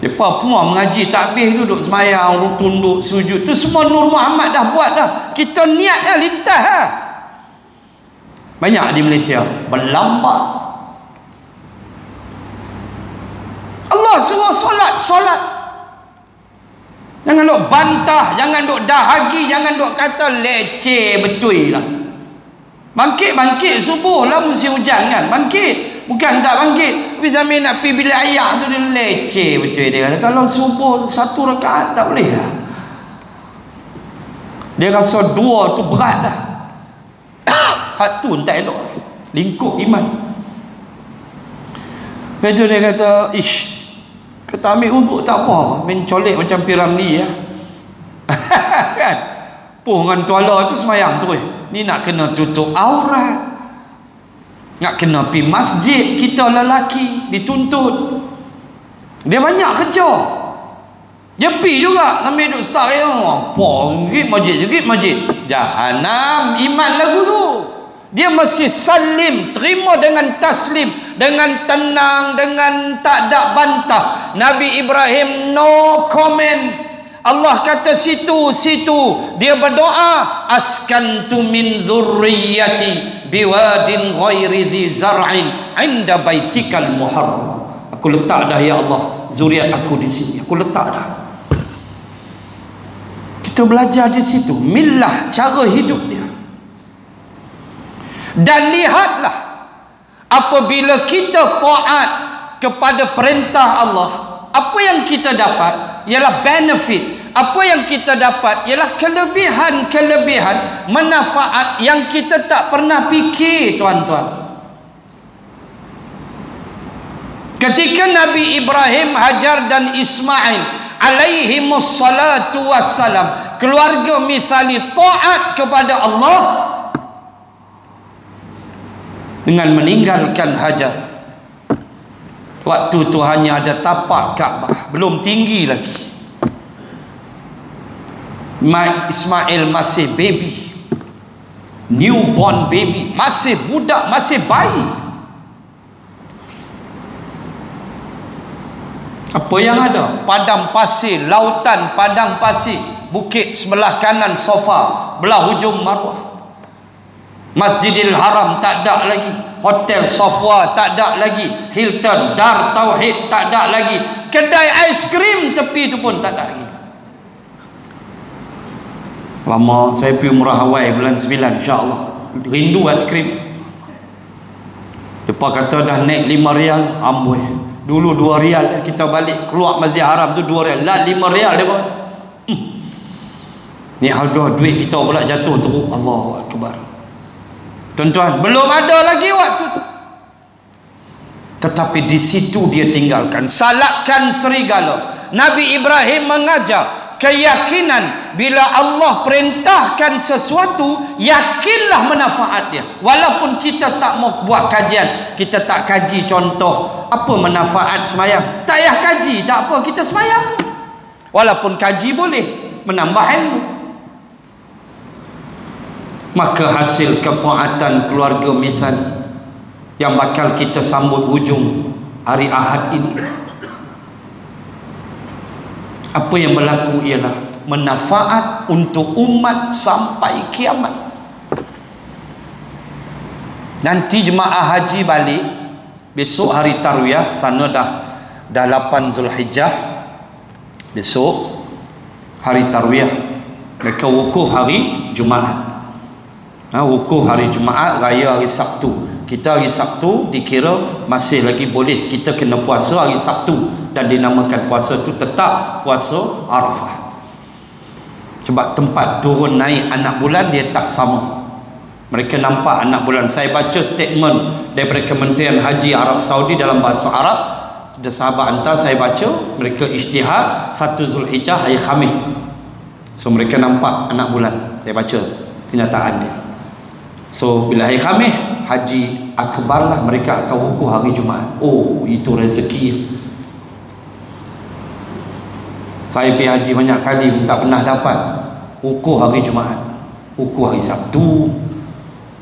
Depa semua mengaji takbir, duduk semayang, tunduk sujud, tu semua nur Muhammad dah buat dah. Kita niat dah, lintas dah. Banyak di Malaysia berlambat. Allah suruh solat. Jangan duk bantah, jangan duk dahagi, jangan duk kata leceh betul lah. Bangkit subuh lah musim hujan kan. Bangkit. Bukan tak bangkit. Tapi sambil nak pergi bilik ayah tu dia leceh betul dia kata. Kalau subuh 1 rakaat tak boleh lah. Dia rasa 2 tu berat dah. Hak tu tak elok. Lingkup iman. Lepas tu dia kata, kata ambil uduk tak apa. Main colek macam Piramli ya. Kan? Dengan tuala tu semayang terus. Ni nak kena tutup aurat, nak kena pergi masjid. Kita lelaki dituntut. Dia banyak kerja. Dia pergi juga sambil duduk start apa masjid. Jahanam iman lagu tu. Dia mesti salim, terima dengan taslim, dengan tenang, dengan tak ada bantah. Nabi Ibrahim no comment. Allah kata situ dia berdoa, askantu min dzurriyyati biwadin ghairi dzi zar'in 'inda baitikal muharram. Aku letak dah ya Allah zuriat aku di sini. Aku letak dah. Kita belajar di situ millah, cara hidup dia. Dan lihatlah, apabila kita taat kepada perintah Allah, apa yang kita dapat ialah benefit. Apa yang kita dapat ialah kelebihan manfaat yang kita tak pernah fikir, tuan-tuan. Ketika Nabi Ibrahim, Hajar dan Ismail alaihimus salatu wassalam, keluarga misali taat kepada Allah dengan meninggalkan Hajar. Waktu tu hanya ada tapak Kaabah, belum tinggi lagi. Ismail masih baby, newborn baby, masih budak, masih bayi. Apa yang ada? Padang pasir, lautan padang pasir, bukit sebelah kanan Safa, belah hujung Marwah. Masjidil Haram tak ada lagi, Hotel Safwa tak ada lagi, Hilton, Dar Tauhid tak ada lagi, kedai aiskrim tepi tu pun tak ada lagi. Lama saya pergi umrah Hawaii bulan 9 insya-Allah. Rindu aiskrim. Depa kata dah naik 5 rial, amboi. Dulu 2 rial kita balik keluar Masjid Haram tu 2 rial. Lah 5 rial depa. Ni harga duit kita pula jatuh teruk. Allahu akbar. Tuan-tuan, belum ada lagi waktu tu. Tetapi di situ dia tinggalkan, salakkan serigala. Nabi Ibrahim mengajar keyakinan bila Allah perintahkan sesuatu, yakinlah manfaat dia. Walaupun kita tak mau buat kajian, kita tak kaji contoh apa manfaat semayang, tak payah kaji, tak apa, kita semayang. Walaupun kaji boleh menambah ilmu. Maka hasil ketaatan keluarga Mithani yang bakal kita sambut hujung hari Ahad ini, apa yang berlaku ialah manfaat untuk umat sampai kiamat. Nanti jemaah haji balik besok hari tarwiyah, sana dah 8 Zulhijjah, besok hari tarwiyah, mereka wukuf hari Jumaat. Wukuf hari Jumaat, raya hari Sabtu. Kita hari Sabtu dikira masih lagi boleh, kita kena puasa hari Sabtu, dan dinamakan puasa tu tetap puasa Arafah. Sebab tempat turun naik anak bulan dia tak sama. Mereka nampak anak bulan. Saya baca statement daripada Kementerian Haji Arab Saudi dalam bahasa Arab. Ada sahabat hantar, saya baca, mereka ijtihad 1 Zulhijjah hari Khamis. So mereka nampak anak bulan. Saya baca kenyataan dia. So bila hari Khamis, haji akbar lah, mereka akan wukuf hari Jumaat. Oh, itu rezeki. Saya pergi haji banyak kali pun tak pernah dapat wukuf hari Jumaat. Wukuf hari Sabtu,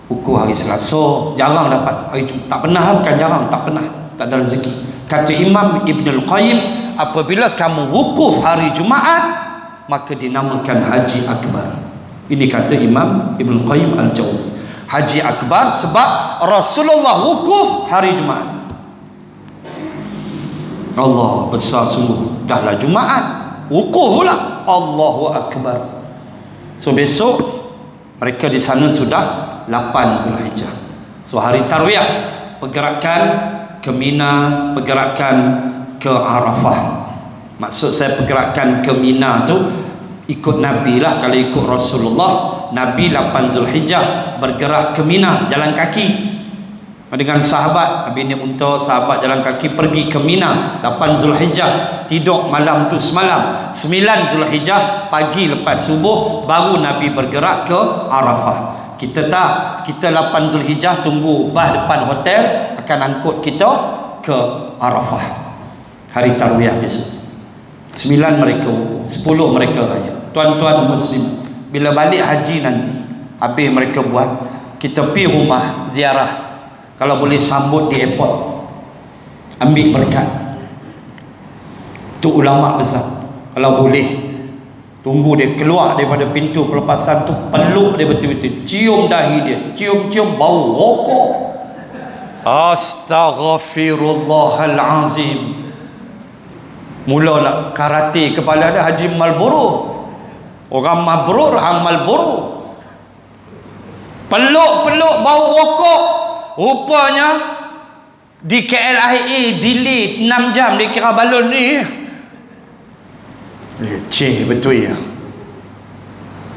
wukuf hari Selasa, jarang dapat. Hari Jumaat tak pernah, bukan jarang, tak pernah, tak ada rezeki. Kata Imam Ibn Al-Qayyim, apabila kamu wukuf hari Jumaat, maka dinamakan haji akbar. Ini kata Imam Ibn Al-Qayyim Al-Jawzi. Haji akbar sebab Rasulullah wukuf hari Jumaat. Allah besar sungguh, dahlah Jumaat wukuf pula, Allahu akbar. So besok mereka di sana sudah 8 Zulhijjah. So hari tarwiyah, pergerakan ke Mina, pergerakan ke Arafah. Maksud saya pergerakan ke Mina tu ikut Nabi lah. Kalau ikut Rasulullah, Nabi 8 Zulhijjah bergerak ke Mina jalan kaki dengan sahabat. Nabi ni unta, sahabat jalan kaki pergi ke Mina 8 Zulhijjah, tidur malam tu semalam. 9 Zulhijjah pagi lepas subuh baru Nabi bergerak ke Arafah. Kita tak, kita 8 Zulhijjah tunggu bah depan hotel, akan angkut kita ke Arafah hari tarwiyah besok. 9 mereka wukuf, 10 mereka raya. Tuan-tuan muslim, bila balik haji nanti, habis mereka buat, kita pergi rumah ziarah, kalau boleh sambut di airport, ambil berkat. Tu ulama besar, kalau boleh tunggu dia keluar daripada pintu pelepasan tu, peluk dia betul-betul, cium dahi dia, cium-cium bau rokok. Astaghfirullahalazim. Mulalah karate kepala dia, Haji Marlboro. Orang mabrur, hang Marlboro. Peluk-peluk bau rokok. Rupanya di KLIA delay 6 jam dia kira balon ni. Cih betul ya.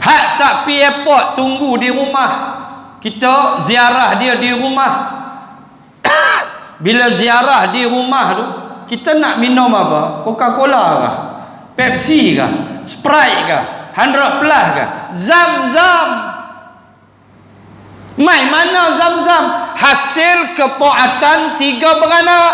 Hak tak pi airport, tunggu di rumah. Kita ziarah dia di rumah. Bila ziarah di rumah tu, kita nak minum apa? Coca-Cola kah? Pepsi kah? Sprite kah? 100 plus kah? Zam-zam. Mai mana zam-zam? Hasil ketaatan 3 beranak.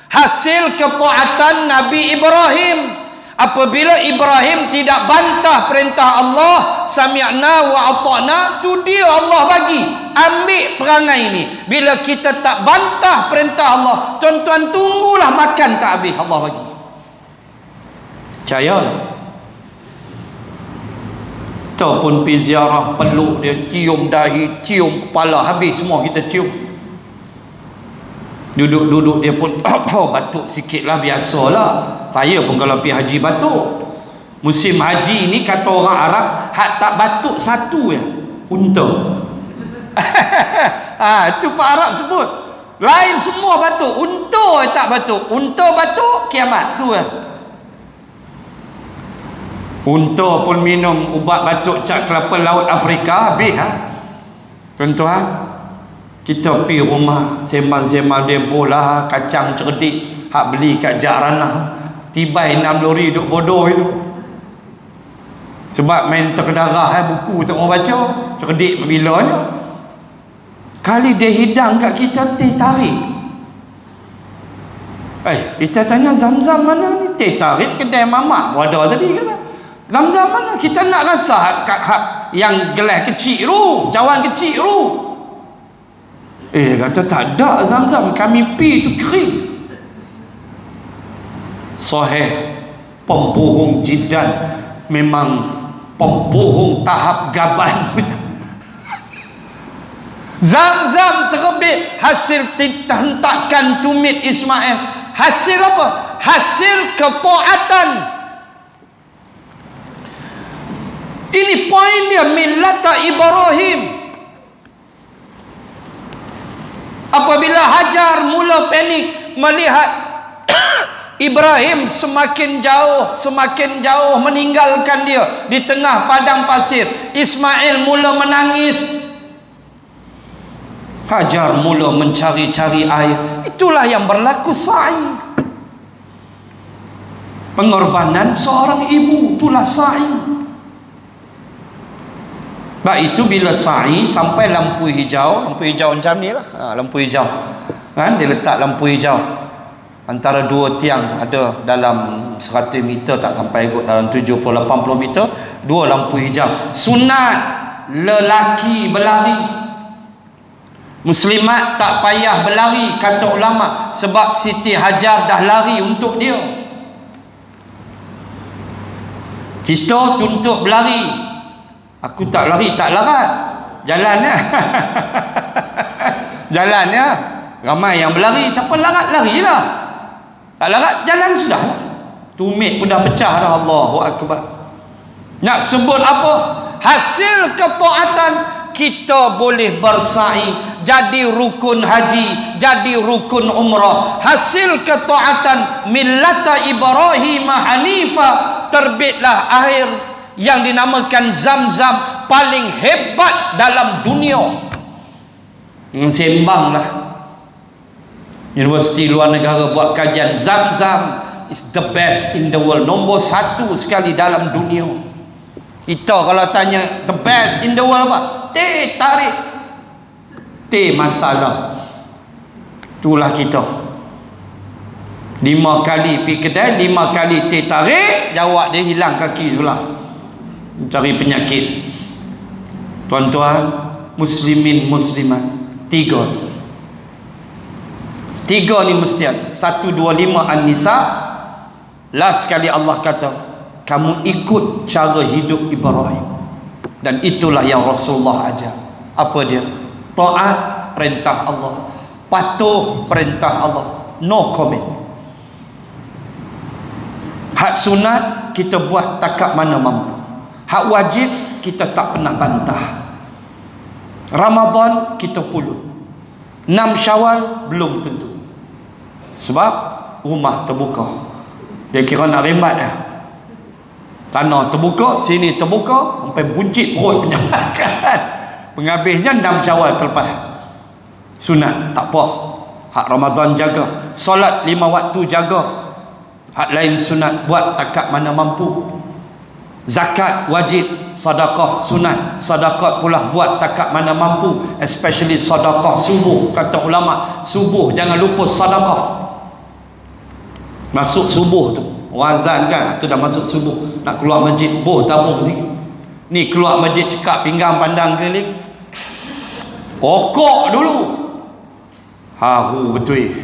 Hasil ketaatan Nabi Ibrahim. Apabila Ibrahim tidak bantah perintah Allah, sami'na wa ata'na, tu dia Allah bagi. Ambil perangai ini. Bila kita tak bantah perintah Allah, tuan-tuan tunggulah makan tak habis, Allah bagi. Percayalah. Ataupun pergi ziarah, peluk dia, cium dahi, cium kepala, habis semua kita cium. Duduk-duduk dia pun batuk sikit lah, biasalah. Saya pun kalau pergi haji batuk. Musim haji ni kata orang Arab, hak tak batuk satu ya, unta. Itu Pak Arab sebut. Lain semua batuk, unta tak batuk. Unta batuk, kiamat tu ya. Unta pun minum ubat batuk cat kelapa laut Afrika, habis ha. Tuan-tuan, kita pergi rumah, sembang-sembang dia bola, kacang cerdik, hak beli kat Jak Ranah. Tibai 6 lori duk bodoh itu. Sebab main terkedarah buku tak mau baca, cerdik bilanya. Kali dia hidang kat kita, teh tarik. Kita tanya Zam-Zam mana ni? Teh tarik kedai mamak ada tadi kata. Zam-Zam mana? Kita nak rasa yang gelas kecil tu, cawan kecil tu. Kata tak ada Zam-Zam, kami pi tu kering. Sahih, pembohong jidan, memang pembohong tahap gaban. Zam-Zam terbit hasil hentakan tumit Ismail. Hasil apa? Hasil ketaatan. Ini poin dia, millata Ibrahim. Apabila Hajar mula panik melihat Ibrahim semakin jauh meninggalkan dia di tengah padang pasir, Ismail mula menangis. Hajar mula mencari-cari air. Itulah yang berlaku sa'i. Pengorbanan seorang ibu, itulah sa'i. Sebab itu bila sa'i sampai lampu hijau macam ni lah, lampu hijau kan, dia letak lampu hijau antara dua tiang, ada dalam 100 meter tak sampai kot, dalam 70-80 meter, dua lampu hijau. Sunat lelaki berlari, muslimat tak payah berlari, kata ulama, sebab Siti Hajar dah lari untuk dia. Kita tuntut berlari, aku tak lari, tak larat, jalannya jalannya ramai yang berlari, siapa larat larilah, tak larat jalan sudah lah. Tumit pun dah pecah dah. Allahu Akbar. Nak sebut apa? Hasil ketaatan kita boleh bersa'i, jadi rukun haji, jadi rukun umrah. Hasil ketaatan millata Ibrahim Hanifa, terbitlah air yang dinamakan Zam-Zam, paling hebat dalam dunia. Sembanglah universiti luar negara buat kajian, Zam-Zam is the best in the world, nombor 1 sekali dalam dunia. Kita kalau tanya the best in the world apa? Teh tarik, teh masalah. Itulah kita. 5 kali pergi kedai, 5 kali teh tarik, jawab dia hilang kaki sebelah, mencari penyakit. Tuan-tuan muslimin muslimat, 3 ni mesti ada. 1, 2, 5 An-Nisa. Last sekali Allah kata, kamu ikut cara hidup Ibrahim. Dan itulah yang Rasulullah ajar. Apa dia? Taat perintah Allah, patuh perintah Allah, no comment. Hak sunat kita buat takat mana mampu, hak wajib kita tak pernah bantah. Ramadan kita pulut, 6 Syawal belum tentu, sebab rumah terbuka. Dia kira nak rembat dah, tanah terbuka, sini terbuka, sampai buncit perut punya makan. Penghabisnya 6 Syawal terlepas. Sunat tak apa, hak Ramadan jaga, solat 5 waktu jaga, hak lain sunat buat takat mana mampu. Zakat wajib, sedekah sunat, sedekah pula buat takat mana mampu, especially sedekah subuh. Kata ulama, subuh jangan lupa sedekah. Masuk subuh tu wazan kan, tu dah masuk subuh, nak keluar masjid, boh tabung sikit. Ni keluar masjid cekak pinggang pandang keliling, okok dulu, haru betul.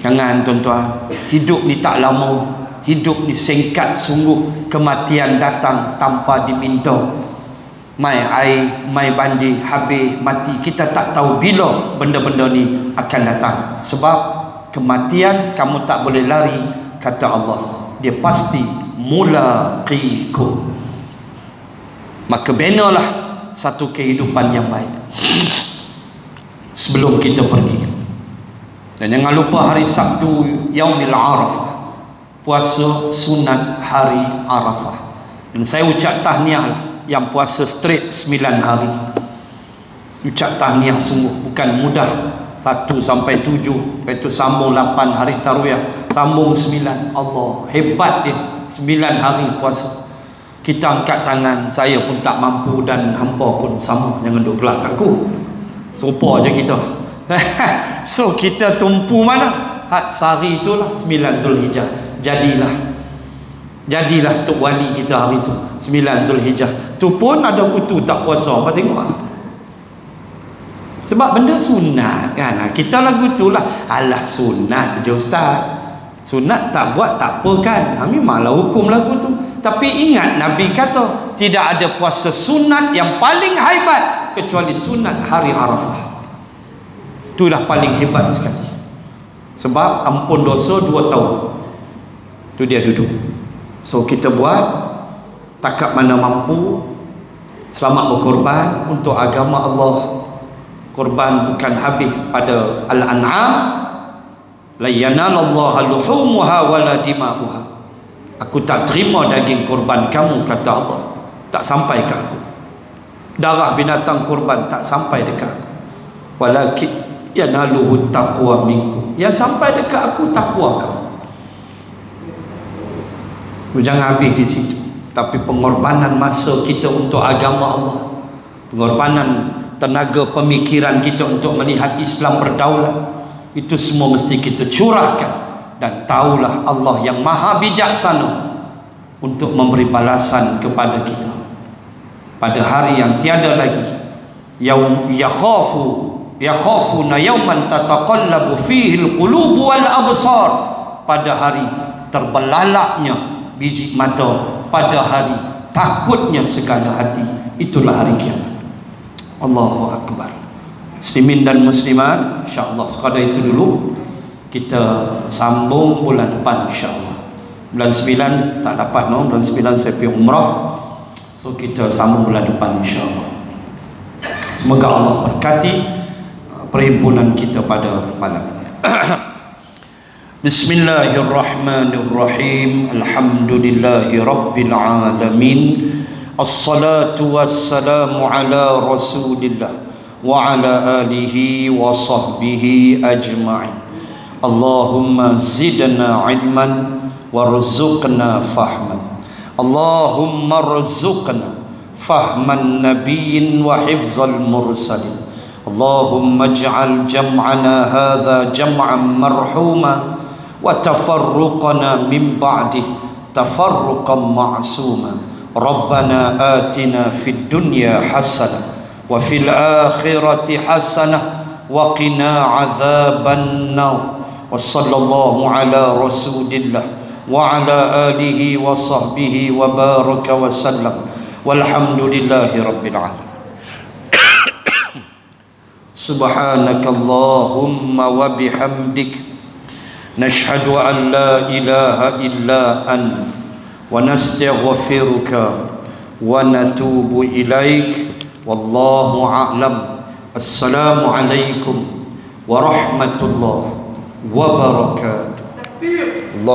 Jangan tuan-tuan, hidup ni tak lama, hidup ni singkat sungguh. Kematian datang tanpa diminta. Mai air, mai banjir, habis mati. Kita tak tahu bila benda-benda ni akan datang. Sebab kematian kamu tak boleh lari, kata Allah, dia pasti mulaqikum. Maka benalah satu kehidupan yang baik sebelum kita pergi. Dan jangan lupa hari Sabtu Yaumil Arafah, puasa sunat hari Arafah. Dan saya ucap tahniah lah yang puasa straight 9 hari. Ucap tahniah sungguh, bukan mudah. 1 sampai 7, lepas itu sambung 8 hari Tarwiyah, sambung 9. Allah hebat dia, 9 hari puasa. Kita angkat tangan, saya pun tak mampu dan hampa pun sama, jangan duk gelak kat aku. Serupa je kita. So kita tumpu mana? Had sehari itulah 9 Zulhijjah. Jadilah tok wali kita hari tu 9 Zulhijjah. Tu pun ada kutu tak puasa. Apa tengok lah. Sebab benda sunat kan. Kita lagu tu lah, alah sunat je ustaz. Sunat tak buat tak apa kan. Memanglah hukum lagu tu. Tapi ingat Nabi kata tidak ada puasa sunat yang paling hebat kecuali sunat hari Arafah. Itulah paling hebat sekali. Sebab ampun dosa 2 tahun. Tu dia duduk. So kita buat takat mana mampu, selamat berkorban untuk agama Allah. Korban bukan habis pada Al-An'am, la yanalallaha luhumuha wala dima'uha. Aku tak terima daging korban kamu, kata Allah. Tak sampai ke aku. Darah binatang korban tak sampai dekat aku. Walakin yanaluhu taqwa minkum. Yang sampai dekat aku takwa kamu. Jangan habis di situ. Tapi pengorbanan masa kita untuk agama Allah, pengorbanan tenaga pemikiran kita untuk melihat Islam berdaulat, itu semua mesti kita curahkan. Dan tahulah Allah yang maha bijaksana untuk memberi balasan kepada kita pada hari yang tiada lagi. Yaum yakhafuna yawman tataqallabu fihi alqulub wal absar. Pada hari terbelalaknya biji mata, pada hari takutnya segala hati. Itulah hari kiamat. Allahu Akbar. Muslimin dan muslimat, insya-Allah sekadar itu dulu. Kita sambung bulan depan insya-Allah. Bulan 9 tak dapat no, bulan 9 saya pergi umrah. So kita sambung bulan depan insya-Allah. Semoga Allah berkati perhimpunan kita pada malam ini. Bismillahirrahmanirrahim. Alhamdulillahi rabbil alamin. Assalatu wassalamu ala Rasulillah wa ala alihi wa sahbihi ajma'in. Allahumma zidna ilman warzuqna fahman. Allahumma rzuqna fahman nabiyyin wa hifzal mursalin. Allahumma ij'al jam'ana hadha jam'an marhuma wa tafarruqana min ba'dih tafarruqan ma'suma. Rabbana atina fid dunya hasanah wa fil akhirati hasanah wa qina adzaban nar. Wa sallallahu ala rasulillah wa ala alihi wa sahbihi wa baraka wa sallam. Walhamdulillahi rabbil alamin. Subhanakallahumma wa bihamdik nashhadu an la ilaha illa ant wa nastaghfiruka wa natubu ilaik. Wallahu a'lam. Assalamu alaikum warahmatullahi wabarakatuh. Allah